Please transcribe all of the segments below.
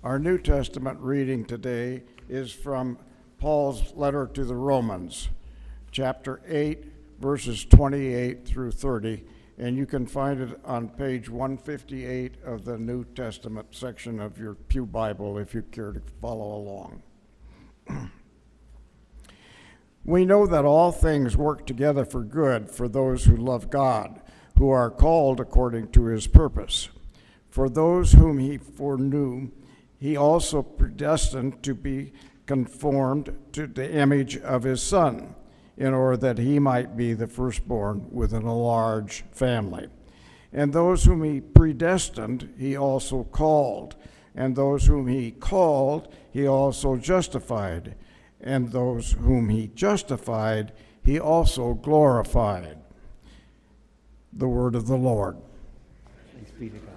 Our New Testament reading today is from Paul's letter to the Romans, chapter 8, verses 28 through 30, and you can find it on page 158 of the New Testament section of your Pew Bible if you care to follow along. We know that all things work together for good for those who love God, who are called according to his purpose. For those whom he foreknew, he also predestined to be conformed to the image of his Son, in order that he might be the firstborn within a large family. And those whom he predestined, he also called. And those whom he called, he also justified. And those whom he justified, he also glorified. The word of the Lord. Thanks be to God.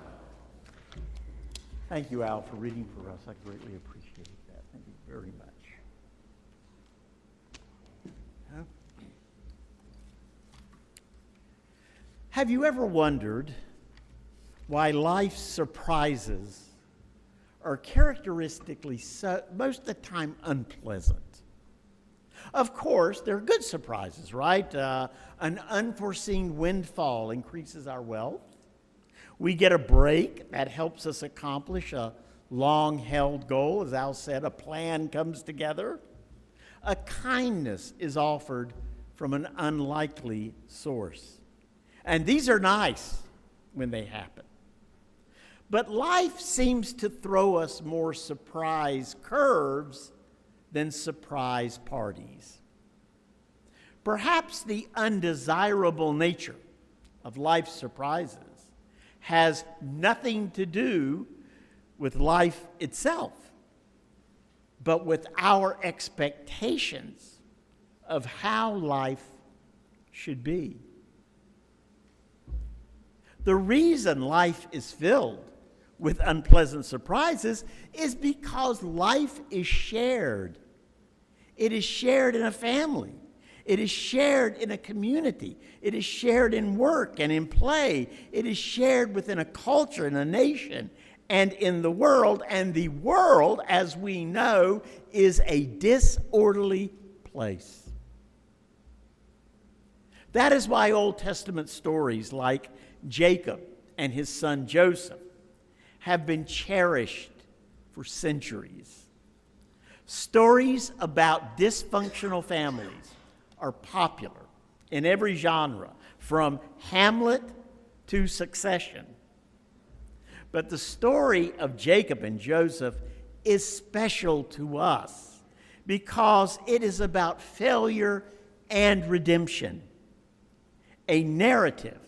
Thank you, Al, for reading for us. I greatly appreciate that. Thank you very much. Have you ever wondered why life's surprises are characteristically most of the time unpleasant? Of course, they're good surprises, right? An unforeseen windfall increases our wealth. We get a break that helps us accomplish a long-held goal. As Al said, a plan comes together. A kindness is offered from an unlikely source. And these are nice when they happen. But life seems to throw us more surprise curves than surprise parties. Perhaps the undesirable nature of life's surprises has nothing to do with life itself, but with our expectations of how life should be. The reason life is filled with unpleasant surprises is because life is shared. It is shared in a family. It is shared in a community. It is shared in work and in play. It is shared within a culture, in a nation, and in the world. And the world, as we know, is a disorderly place. That is why Old Testament stories like Jacob and his son Joseph have been cherished for centuries. Stories about dysfunctional families are popular in every genre, from Hamlet to Succession. But the story of Jacob and Joseph is special to us because it is about failure and redemption, a narrative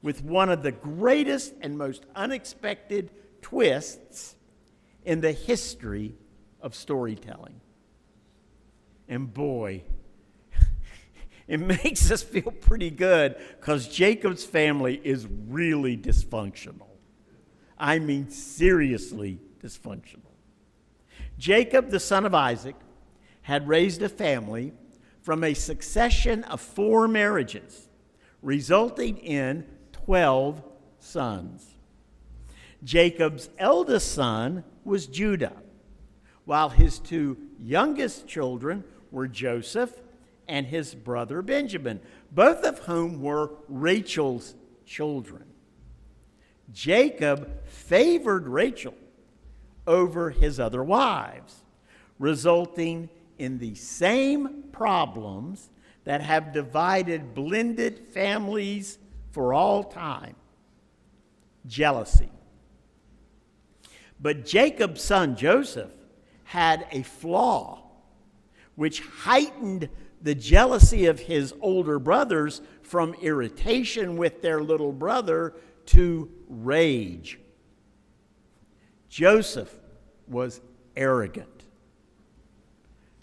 with one of the greatest and most unexpected twists in the history of storytelling. And boy, it makes us feel pretty good because Jacob's family is really dysfunctional. I mean, seriously dysfunctional. Jacob, the son of Isaac, had raised a family from a succession of 4 marriages, resulting in 12 sons. Jacob's eldest son was Judah, while his 2 youngest children were Joseph and his brother Benjamin, both of whom were Rachel's children. Jacob favored Rachel over his other wives, resulting in the same problems that have divided blended families for all time: jealousy. But Jacob's son Joseph had a flaw which heightened the jealousy of his older brothers from irritation with their little brother to rage. Joseph was arrogant.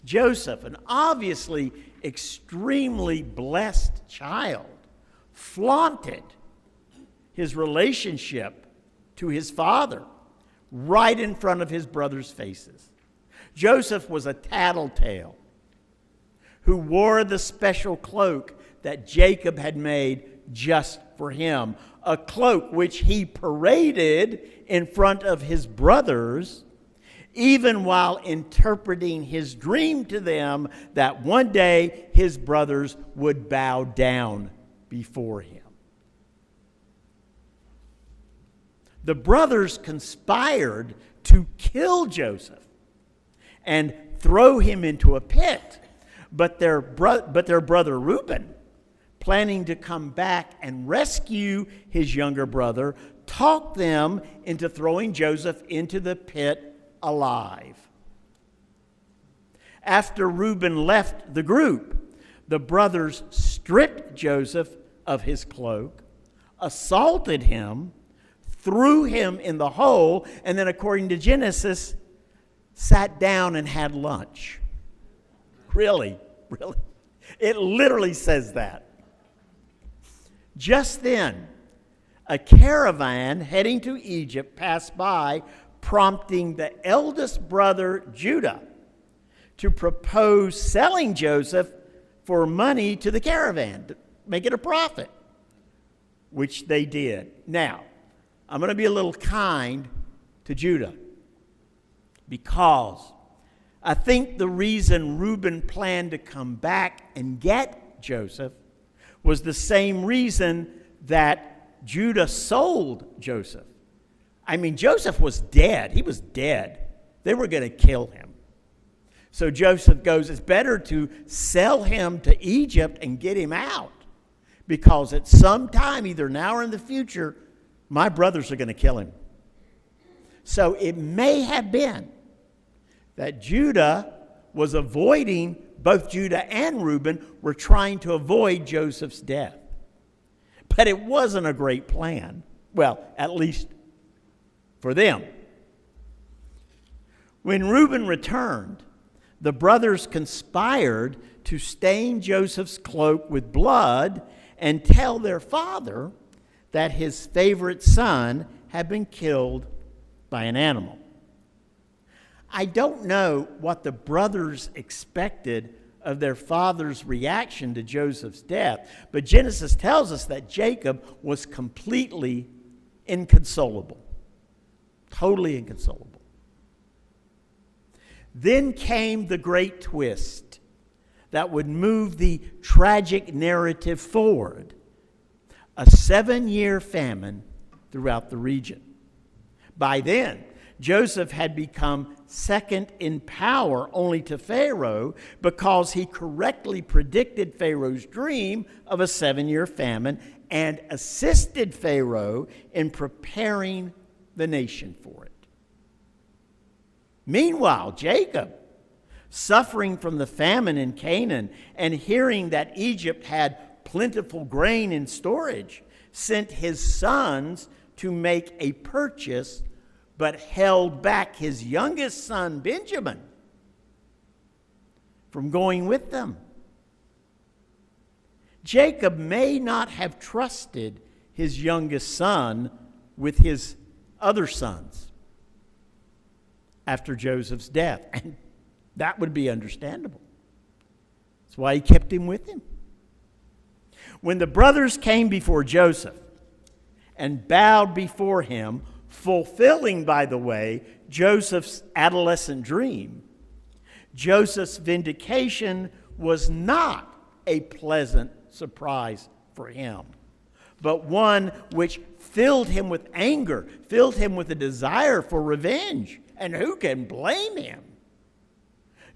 Joseph, an obviously extremely blessed child, flaunted his relationship to his father right in front of his brothers' faces. Joseph was a tattletale who wore the special cloak that Jacob had made just for him, a cloak which he paraded in front of his brothers even while interpreting his dream to them that one day his brothers would bow down before him. The brothers conspired to kill Joseph and throw him into a pit. But their brother Reuben, planning to come back and rescue his younger brother, talked them into throwing Joseph into the pit alive. After Reuben left the group, the brothers stripped Joseph of his cloak, assaulted him, threw him in the hole, and then, according to Genesis, sat down and had lunch. Really? It literally says that. Just then, a caravan heading to Egypt passed by, prompting the eldest brother, Judah, to propose selling Joseph for money to the caravan, to make it a profit, which they did. Now, I'm going to be a little kind to Judah, because I think the reason Reuben planned to come back and get Joseph was the same reason that Judah sold Joseph. I mean, Joseph was dead. He was dead. They were going to kill him. So Joseph goes, it's better to sell him to Egypt and get him out, because at some time, either now or in the future, my brothers are going to kill him. So it may have been that Judah was avoiding, both Judah and Reuben were trying to avoid Joseph's death. But it wasn't a great plan. Well, at least for them. When Reuben returned, the brothers conspired to stain Joseph's cloak with blood and tell their father that his favorite son had been killed by an animal. I don't know what the brothers expected of their father's reaction to Joseph's death, but Genesis tells us that Jacob was completely inconsolable. Totally inconsolable. Then came the great twist that would move the tragic narrative forward. A 7-year famine throughout the region. By then, Joseph had become second in power only to Pharaoh, because he correctly predicted Pharaoh's dream of a 7-year famine and assisted Pharaoh in preparing the nation for it. Meanwhile, Jacob, suffering from the famine in Canaan and hearing that Egypt had plentiful grain in storage, sent his sons to make a purchase, but held back his youngest son, Benjamin, from going with them. Jacob may not have trusted his youngest son with his other sons after Joseph's death, and that would be understandable. That's why he kept him with him. When the brothers came before Joseph and bowed before him, fulfilling, by the way, Joseph's adolescent dream, Joseph's vindication was not a pleasant surprise for him, but one which filled him with anger, filled him with a desire for revenge. And who can blame him?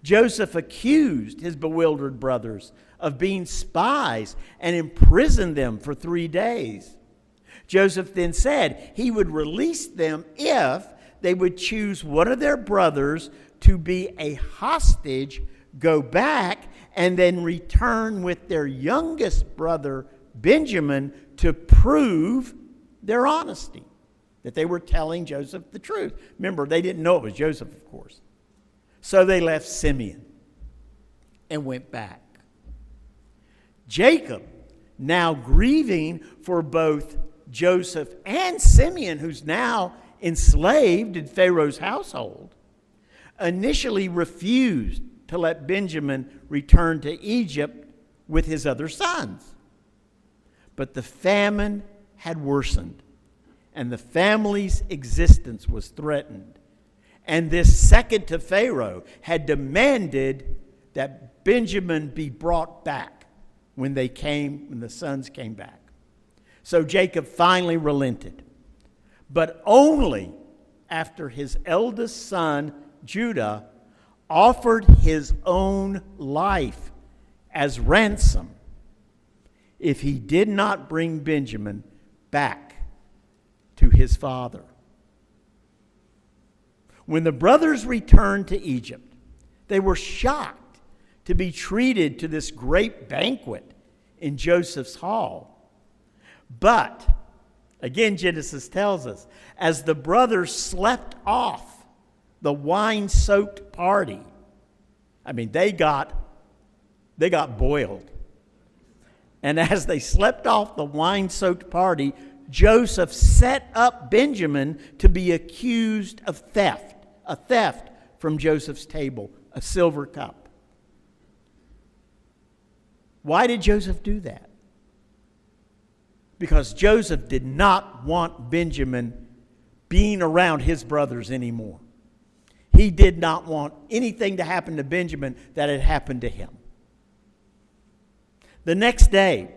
Joseph accused his bewildered brothers of being spies and imprisoned them for 3 days. Joseph then said he would release them if they would choose one of their brothers to be a hostage, go back, and then return with their youngest brother, Benjamin, to prove their honesty, that they were telling Joseph the truth. Remember, they didn't know it was Joseph, of course. So they left Simeon and went back. Jacob, now grieving for both Joseph and Simeon, who's now enslaved in Pharaoh's household, initially refused to let Benjamin return to Egypt with his other sons. But the famine had worsened, and the family's existence was threatened. And this second to Pharaoh had demanded that Benjamin be brought back when the sons came back. So Jacob finally relented, but only after his eldest son, Judah, offered his own life as ransom if he did not bring Benjamin back to his father. When the brothers returned to Egypt, they were shocked to be treated to this great banquet in Joseph's hall. But, again, Genesis tells us, as the brothers slept off the wine-soaked party, they got boiled. And as they slept off the wine-soaked party, Joseph set up Benjamin to be accused of theft, a theft from Joseph's table, a silver cup. Why did Joseph do that? Because Joseph did not want Benjamin being around his brothers anymore. He did not want anything to happen to Benjamin that had happened to him. The next day,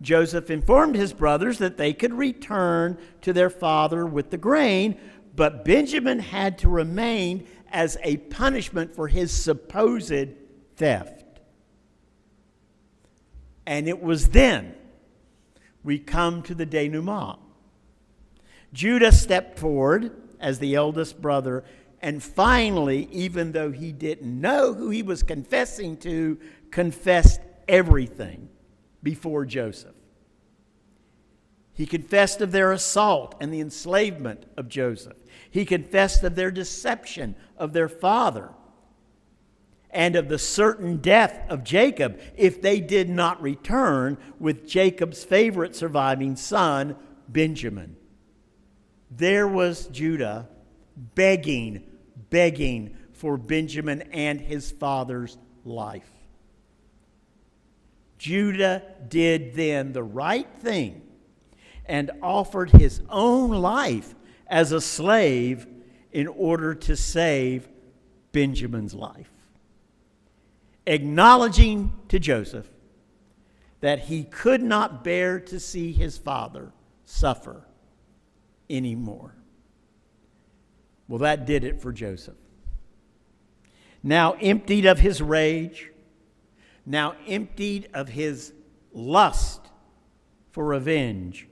Joseph informed his brothers that they could return to their father with the grain, but Benjamin had to remain as a punishment for his supposed theft. And it was then we come to the denouement. Judah stepped forward as the eldest brother, and finally, even though he didn't know who he was confessing to, confessed everything before Joseph. He confessed of their assault and the enslavement of Joseph. He confessed of their deception of their father and of the certain death of Jacob if they did not return with Jacob's favorite surviving son, Benjamin. There was Judah begging for Benjamin and his father's life. Judah did then the right thing and offered his own life as a slave in order to save Benjamin's life, acknowledging to Joseph that he could not bear to see his father suffer anymore. Well, that did it for Joseph. Now emptied of his rage, now emptied of his lust for revenge,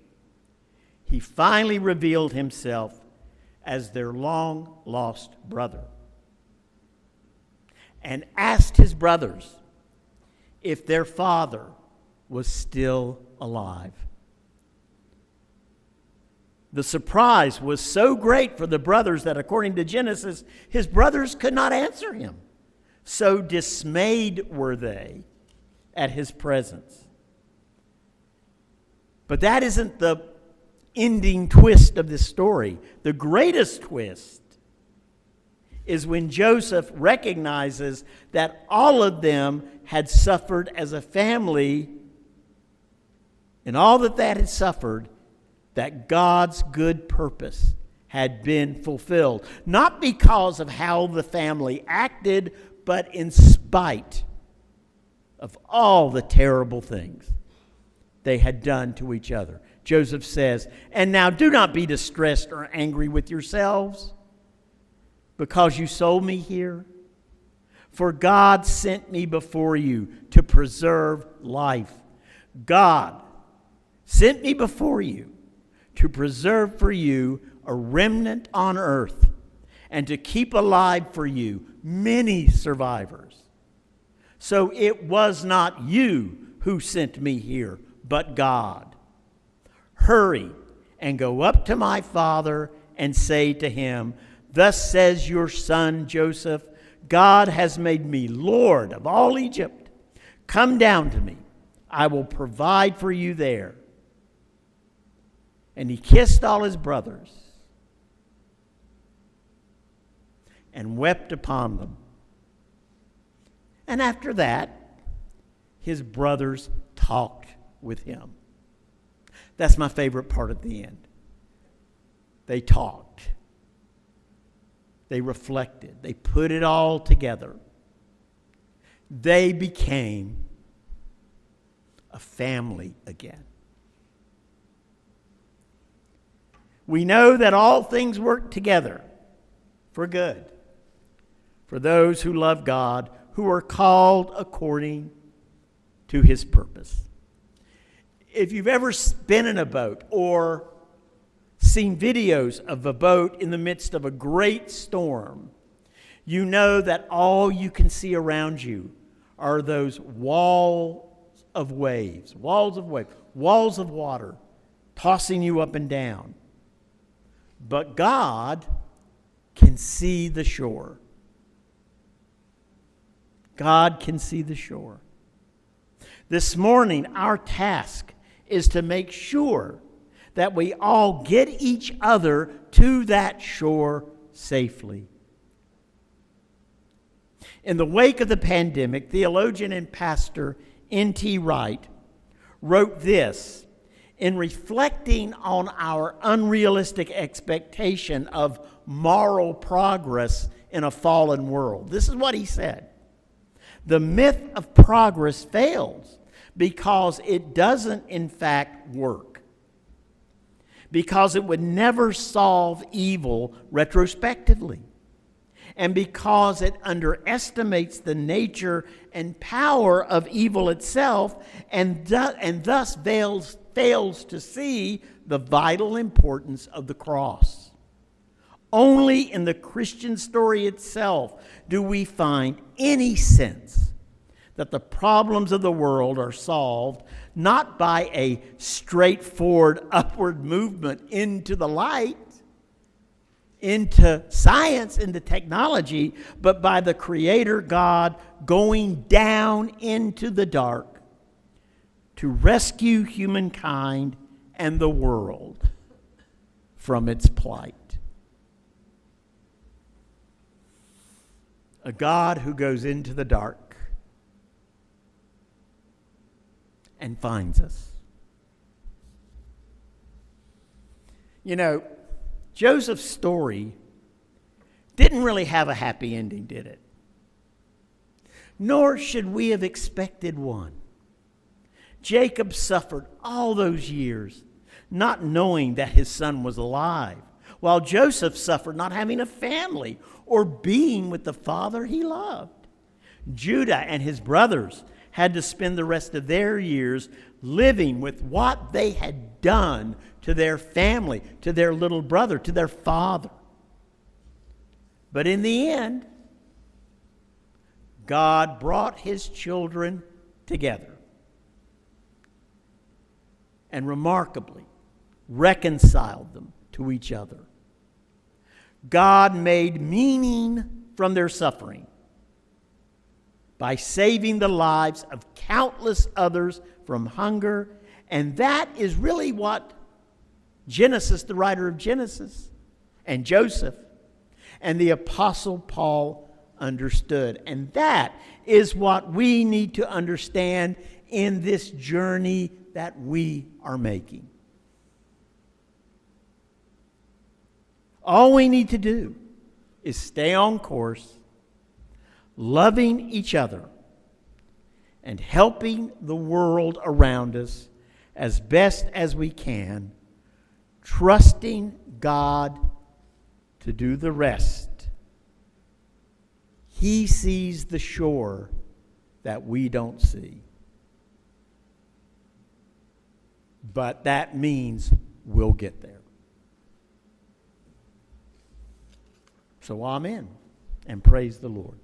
he finally revealed himself as their long-lost brother and asked his brothers if their father was still alive. The surprise was so great for the brothers that, according to Genesis, his brothers could not answer him. So dismayed were they at his presence. But that isn't the ending twist of this story. The greatest twist is when Joseph recognizes that all of them had suffered as a family, and all that had suffered, that God's good purpose had been fulfilled. Not because of how the family acted, but in spite of all the terrible things they had done to each other. Joseph says, "And now do not be distressed or angry with yourselves because you sold me here. For God sent me before you to preserve life. God sent me before you to preserve for you a remnant on earth and to keep alive for you many survivors. So it was not you who sent me here, but God. Hurry and go up to my father and say to him, 'Thus says your son Joseph, God has made me Lord of all Egypt. Come down to me. I will provide for you there.' And he kissed all his brothers and wept upon them. And after that, his brothers talked with him." That's my favorite part at the end. They talked. They reflected. They put it all together. They became a family again. We know that all things work together for good for those who love God, who are called according to his purpose. If you've ever been in a boat or seen videos of a boat in the midst of a great storm, you know that all you can see around you are those walls of water tossing you up and down. But God can see the shore. God can see the shore. This morning, our task is to make sure that we all get each other to that shore safely. In the wake of the pandemic, theologian and pastor N.T. Wright wrote this in reflecting on our unrealistic expectation of moral progress in a fallen world. This is what he said. The myth of progress fails because it doesn't in fact work. Because it would never solve evil retrospectively. And because it underestimates the nature and power of evil itself and thus fails to see the vital importance of the cross. Only in the Christian story itself do we find any sense that the problems of the world are solved not by a straightforward upward movement into the light, into science, into technology, but by the Creator God going down into the dark to rescue humankind and the world from its plight. A God who goes into the dark and finds us. You know, Joseph's story didn't really have a happy ending, did it? Nor should we have expected one. Jacob suffered all those years not knowing that his son was alive, while Joseph suffered not having a family or being with the father he loved. Judah and his brothers had to spend the rest of their years living with what they had done to their family, to their little brother, to their father. But in the end, God brought his children together and remarkably reconciled them to each other. God made meaning from their suffering by saving the lives of countless others from hunger. And that is really what Genesis, the writer of Genesis, and Joseph, and the Apostle Paul understood. And that is what we need to understand in this journey that we are making. All we need to do is stay on course, loving each other, and helping the world around us as best as we can, trusting God to do the rest. He sees the shore that we don't see. But that means we'll get there. So amen, and praise the Lord.